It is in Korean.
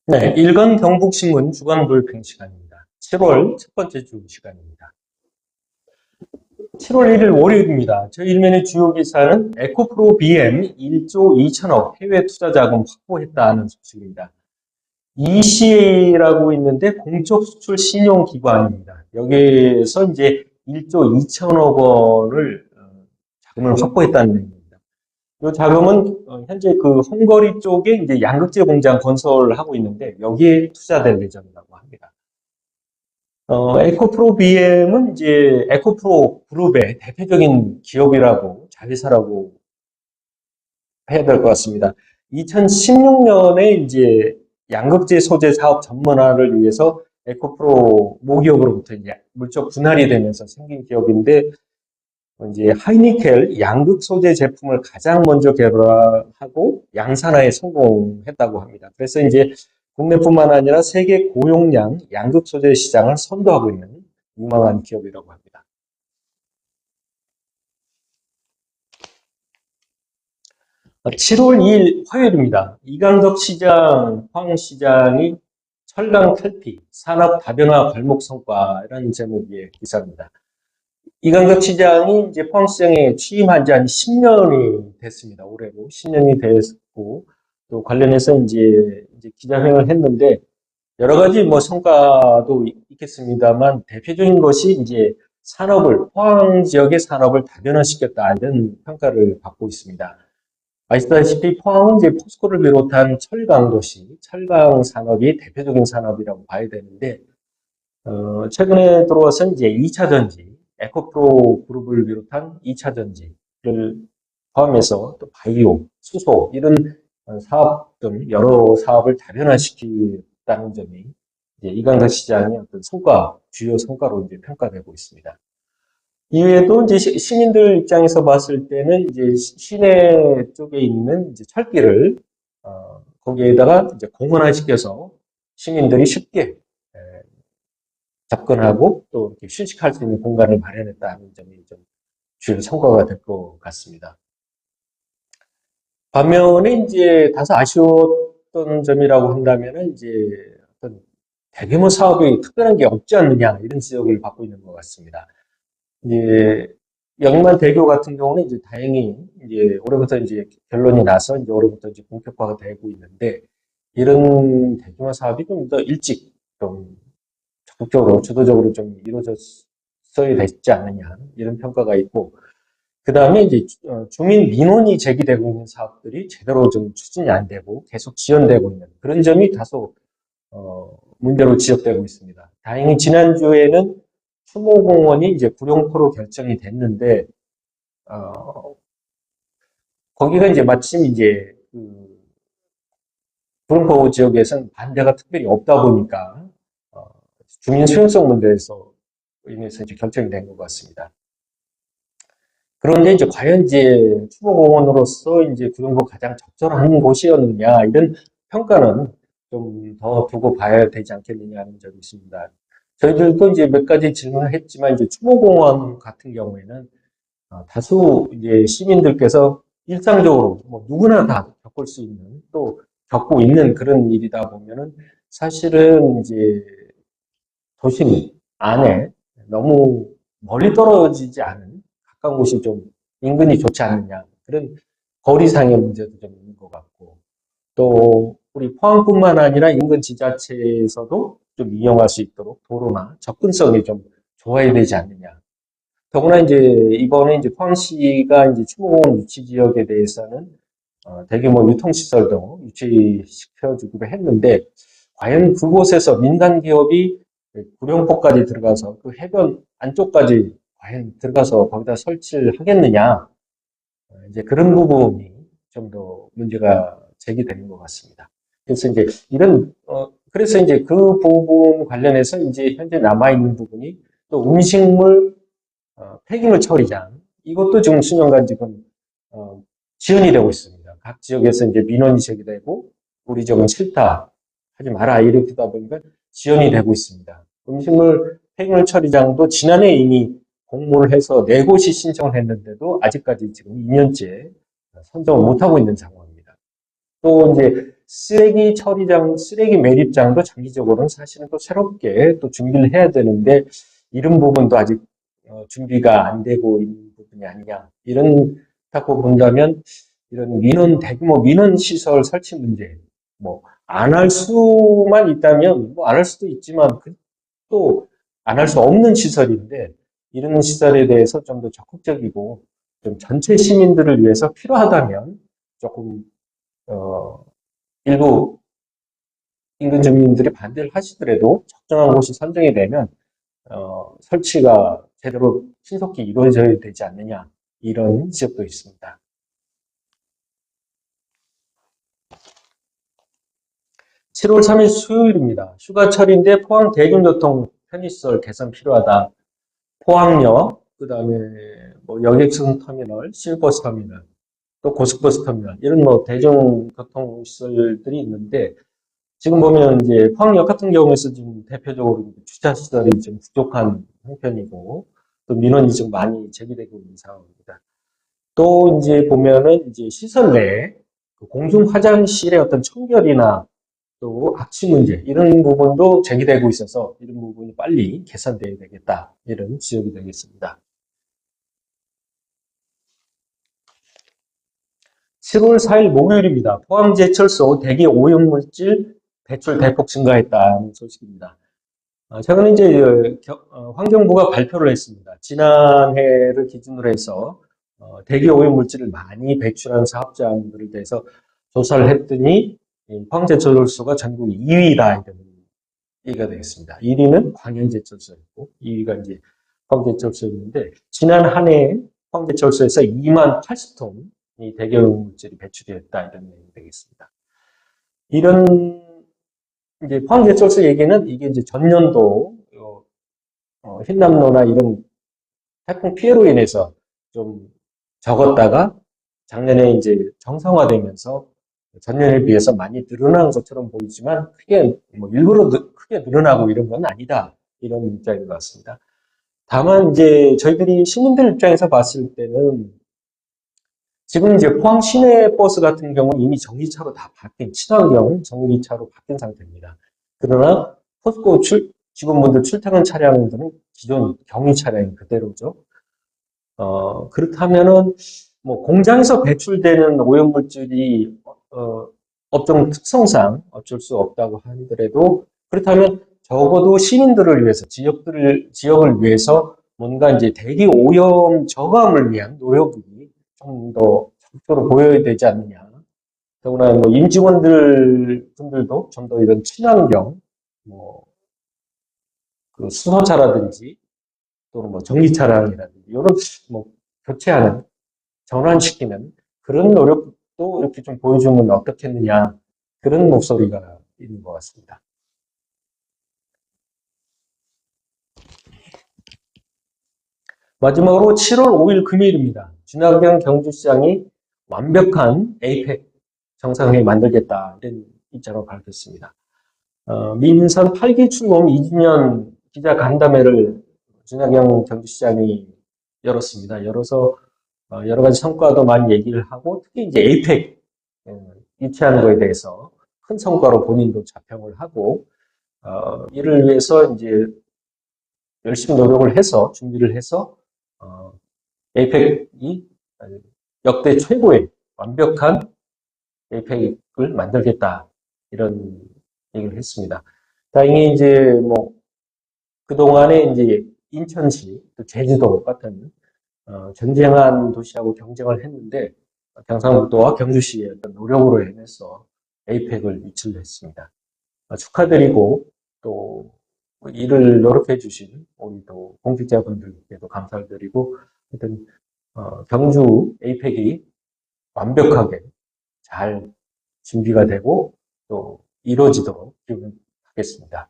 네, 일간 경북신문 주간 브리핑 시간입니다. 7월 첫 번째 주 시간입니다. 7월 1일 월요일입니다. 저희 일면의 주요 기사는 에코프로 BM 1조 2천억 해외 투자 자금 확보했다는 소식입니다. ECA라고 있는데 공적 수출 신용 기관입니다. 여기에서 이제 1조 2천억 원을 자금을 확보했다는 내용입니다. 이 자금은 현재 그 헝가리 쪽에 이제 양극재 공장 건설하고 있는데 여기에 투자될 예정이라고 합니다. 에코프로 BM은 이제 에코프로 그룹의 대표적인 기업이라고 자회사라고 해야 될 것 같습니다. 2016년에 이제 양극재 소재 사업 전문화를 위해서 에코프로 모기업으로부터 이제 물적 분할이 되면서 생긴 기업인데 이제 하이니켈 양극 소재 제품을 가장 먼저 개발하고 양산화에 성공했다고 합니다. 그래서 이제 국내뿐만 아니라 세계 고용량 양극 소재 시장을 선도하고 있는 유망한 기업이라고 합니다. 7월 2일 화요일입니다. 이강덕 시장, 포항시장이 철강 탈피, 산업 다변화 발목 성과라는 제목의 기사입니다. 이강덕 시장이 이제 포항시장에 취임한 지 한 10년이 됐습니다. 올해로 10년이 됐고, 또 관련해서 이제 기자회견을 했는데, 여러 가지 뭐 성과도 있겠습니다만, 대표적인 것이 이제 포항 지역의 산업을 다변화시켰다, 이런 평가를 받고 있습니다. 아시다시피 포항은 이제 포스코를 비롯한 철강 도시, 철강 산업이 대표적인 산업이라고 봐야 되는데, 최근에 들어와서 이제 2차 전지, 에코프로 그룹을 비롯한 2차 전지를 포함해서 또 바이오, 수소, 이런 사업 등 여러 사업을 다변화시키다는 점이 이제 이강덕 시장의 어떤 주요 성과로 이제 평가되고 있습니다. 이외에도 이제 시민들 입장에서 봤을 때는 이제 시내 쪽에 있는 이제 철길을 거기에다가 이제 공원화시켜서 시민들이 쉽게 접근하고 또 이렇게 휴식할 수 있는 공간을 마련했다는 점이 좀 주요 성과가 될 것 같습니다. 반면에 이제 다소 아쉬웠던 점이라고 한다면은 이제 어떤 대규모 사업이 특별한 게 없지 않느냐 이런 지적을 받고 있는 것 같습니다. 이제 영만대교 같은 경우는 이제 다행히 이제 올해부터 이제 결론이 나서 이제 올해부터 이제 본격화가 되고 있는데 이런 대규모 사업이 좀 더 일찍 좀 적극적으로 주도적으로 좀 이루어졌어야 됐지 않느냐 이런 평가가 있고 그 다음에 이제 주민 민원이 제기되고 있는 사업들이 제대로 좀 추진이 안 되고 계속 지연되고 있는 그런 점이 다소 문제로 지적되고 있습니다. 다행히 지난주에는 추모공원이 이제 구룡포로 결정이 됐는데 거기가 이제 마침 이제 그 구룡포 지역에서는 반대가 특별히 없다 보니까 어, 주민 수용성 문제에서 인해서 이제 결정이 된 것 같습니다. 그런데 이제 과연 이제 추모공원으로서 이제 구룡포 가장 적절한 곳이었느냐 이런 평가는 좀 더 두고 봐야 되지 않겠느냐 하는 점이 있습니다. 저희들도 이제 몇 가지 질문을 했지만 이제 추모공원 같은 경우에는 다수 이제 시민들께서 일상적으로 뭐 누구나 다 겪을 수 있는 또 겪고 있는 그런 일이다 보면은 사실은 이제 도심 안에 너무 멀리 떨어지지 않은 가까운 곳이 좀 인근이 좋지 않느냐 그런 거리상의 문제도 좀 있는 것 같고 또 우리 포항뿐만 아니라 인근 지자체에서도 좀 이용할 수 있도록 도로나 접근성이 좀 좋아야 되지 않느냐. 더구나 이제 이번에 이제 포항시가 이제 추모공원 유치 지역에 대해서는 대규모 유통시설도 유치시켜주기로 했는데 과연 그곳에서 민간 기업이 구룡포까지 들어가서 그 해변 안쪽까지 과연 들어가서 거기다 설치를 하겠느냐 이제 그런 부분이 좀 더 문제가 제기되는 것 같습니다. 그래서 이제 그래서 이제 그 부분 관련해서 이제 현재 남아있는 부분이 또 음식물 폐기물 처리장 이것도 지금 수년간 지금 지연이 되고 있습니다. 각 지역에서 이제 민원이 제기되고 우리 지역은 싫다 하지 마라 이렇게다 보니까 지연이 되고 있습니다. 음식물 폐기물 처리장도 지난해 이미 공모를 해서 네 곳이 신청을 했는데도 아직까지 지금 2년째 선정을 못하고 있는 상황입니다. 또 이제 쓰레기 처리장, 쓰레기 매립장도 장기적으로는 사실은 또 새롭게 또 준비를 해야 되는데, 이런 부분도 아직 준비가 안 되고 있는 부분이 아니냐. 이렇다고 본다면, 이런 대규모 민원 시설 설치 문제, 뭐, 안 할 수만 있다면, 뭐, 안 할 수도 있지만, 또, 안 할 수 없는 시설인데, 이런 시설에 대해서 좀 더 적극적이고, 좀 전체 시민들을 위해서 필요하다면, 조금, 어, 일부 인근 주민들이 반대를 하시더라도 적정한 곳이 선정이 되면, 설치가 제대로 신속히 이루어져야 되지 않느냐, 이런 지적도 있습니다. 7월 3일 수요일입니다. 휴가철인데 포항 대중교통 편의시설 개선 필요하다. 포항역, 그 다음에 뭐 여객선 터미널, 시외버스 터미널, 또 고속버스 터미널, 이런 뭐 대중교통 시설들이 있는데, 지금 보면 이제 포항역 같은 경우에서 지금 대표적으로 주차 시설이 좀 부족한 형편이고, 또 민원이 좀 많이 제기되고 있는 상황입니다. 또 이제 보면은 이제 시설 내에 그 공중 화장실의 어떤 청결이나 또 악취 문제, 이런 부분도 제기되고 있어서 이런 부분이 빨리 개선되어야 되겠다, 이런 지적이 되겠습니다. 7월 4일 목요일입니다. 포항제철소 대기 오염물질 배출 대폭 증가했다는 소식입니다. 최근에 이제 환경부가 발표를 했습니다. 지난해를 기준으로 해서 대기 오염물질을 많이 배출한 사업장들에 대해서 조사를 했더니 포항제철소가 전국 2위다, 이런 얘기가 되겠습니다. 1위는 광양제철소였고 2위가 이제 포항제철소였는데, 지난 한 해 포항제철소에서 2만 80톤이 대기 오염물질이 배출됐다, 이런 얘기가 되겠습니다. 이런 이제 포항제철소 얘기는 이게 이제 전년도 흰남노나 이런 태풍 피해로 인해서 좀 적었다가 작년에 이제 정상화되면서 전년에 비해서 많이 늘어난 것처럼 보이지만, 크게 뭐 일부러 크게 늘어나고 이런 건 아니다, 이런 입장인 것 같습니다. 다만 이제 저희들이 시민들 입장에서 봤을 때는, 지금 이제 포항 시내 버스 같은 경우는 이미 전기차로 다 바뀐, 친환경 전기차로 바뀐 상태입니다. 그러나 포스코 직원분들 출퇴근 차량들은 기존 경유 차량이 그대로죠. 그렇다면은 뭐 공장에서 배출되는 오염물질이 업종 특성상 어쩔 수 없다고 하더라도, 그렇다면 적어도 시민들을 위해서, 지역을 위해서 뭔가 이제 대기 오염 저감을 위한 노력이 좀 더 적극적으로 보여야 되지 않느냐. 더구나 뭐 분들도 좀 더 이런 친환경, 뭐 그 수소차라든지 또는 뭐 전기차량이라든지 이런 뭐 교체하는, 전환시키는 그런 노력도 이렇게 좀 보여주면 어떻겠느냐, 그런 목소리가 있는 것 같습니다. 마지막으로 7월 5일 금요일입니다. 준하경 경주시장이 완벽한 에이펙 정상회의 만들겠다, 이런 입장을 밝혔습니다. 민선 8기 출범 2주년 기자 간담회를 준하경 경주시장이 열었습니다. 열어서 여러 가지 성과도 많이 얘기를 하고, 특히 이제 에이펙 유치하는 거에 대해서 큰 성과로 본인도 자평을 하고, 이를 위해서 이제 열심히 노력을 해서 준비를 해서 에이펙이 역대 최고의 완벽한 에이펙을 만들겠다, 이런 얘기를 했습니다. 다행히 이제 뭐 그동안에 이제 인천시, 또 제주도 같은 전쟁한 도시하고 경쟁을 했는데, 경상북도와 경주시의 어떤 노력으로 인해서 에이펙을 유치를 했습니다. 축하드리고, 또 이를 노력해 주신 우리 또 공직자분들께도 감사를 드리고, 하여튼 경주 에이펙이 완벽하게 잘 준비가 되고 또 이루어지도록 기원하겠습니다.